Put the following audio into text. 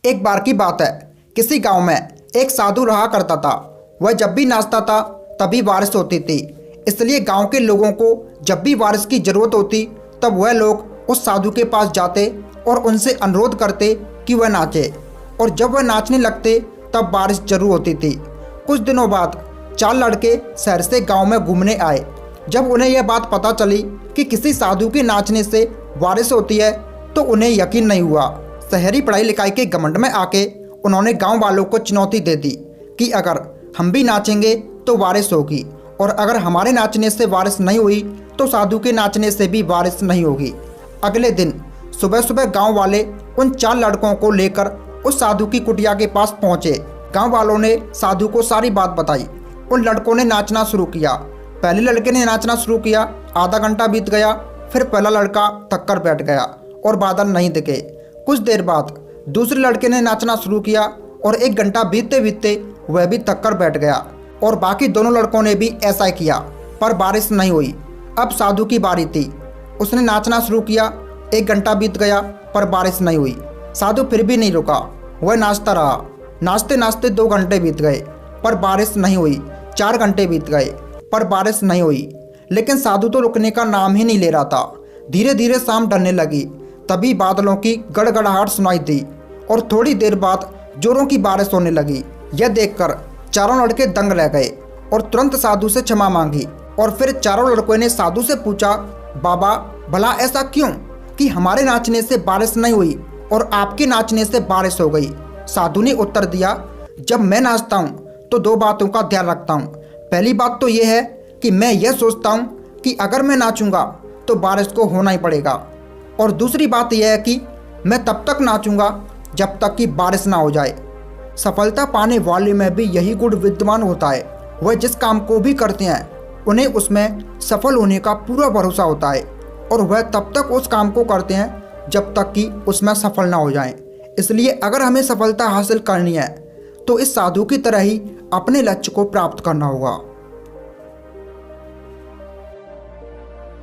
एक बार की बात है, किसी गांव में एक साधु रहा करता था। वह जब भी नाचता था तभी बारिश होती थी। इसलिए गांव के लोगों को जब भी बारिश की ज़रूरत होती तब वह लोग उस साधु के पास जाते और उनसे अनुरोध करते कि वह नाचे। और जब वह नाचने लगते तब बारिश जरूर होती थी। कुछ दिनों बाद 4 लड़के शहर से गांव में घूमने आए। जब उन्हें यह बात पता चली कि किसी साधु के नाचने से बारिश होती है तो उन्हें यकीन नहीं हुआ। शहरी पढ़ाई लिखाई के घमंड में आके उन्होंने गांव वालों को चुनौती दे दी कि अगर हम भी नाचेंगे तो बारिश होगी, और अगर हमारे नाचने से बारिश नहीं हुई तो साधु के नाचने से भी बारिश नहीं होगी। अगले दिन सुबह सुबह गांव वाले उन 4 लड़कों को लेकर उस साधु की कुटिया के पास पहुंचे। गांव वालों ने साधु को सारी बात बताई। उन लड़कों ने नाचना शुरू किया। पहले लड़के ने नाचना शुरू किया, आधा घंटा बीत गया, फिर पहला लड़का थक कर बैठ गया और बादल नहीं दिखे। कुछ देर बाद दूसरे लड़के ने नाचना शुरू किया और 1 घंटा बीतते बीतते वह भी थक कर बैठ गया, और बाकी दोनों लड़कों ने भी ऐसा ही किया, पर बारिश नहीं हुई। अब साधु की बारी थी। उसने नाचना शुरू किया, 1 घंटा बीत गया पर बारिश नहीं हुई। साधु फिर भी नहीं रुका, वह नाचता रहा। नाचते नाचते 2 घंटे बीत गए पर बारिश नहीं हुई। 4 घंटे बीत गए पर बारिश नहीं हुई। लेकिन साधु तो रुकने का नाम ही नहीं ले रहा था। धीरे धीरे शाम ढलने लगी। तभी बादलों की गड़गड़ाहट सुनाई दी और थोड़ी देर बाद जोरों की बारिश होने लगी। यह देखकर चारों लड़के दंग रह गए और तुरंत साधु से क्षमा मांगी। और फिर चारों लड़कों ने साधु से पूछा, बाबा भला ऐसा क्यों कि हमारे नाचने से बारिश नहीं हुई और आपके नाचने से बारिश हो गई? साधु ने उत्तर दिया, जब मैं नाचता हूँ तो 2 बातों का ध्यान रखता हूँ। पहली बात तो यह है कि मैं यह सोचता हूँ कि अगर मैं नाचूंगा तो बारिश को होना ही पड़ेगा, और दूसरी बात यह है कि मैं तब तक नाचूंगा जब तक कि बारिश ना हो जाए। सफलता पाने वाले में भी यही गुण विद्यमान होता है। वह जिस काम को भी करते हैं उन्हें उसमें सफल होने का पूरा भरोसा होता है, और वह तब तक उस काम को करते हैं जब तक कि उसमें सफल ना हो जाएं। इसलिए अगर हमें सफलता हासिल करनी है तो इस साधु की तरह ही अपने लक्ष्य को प्राप्त करना होगा।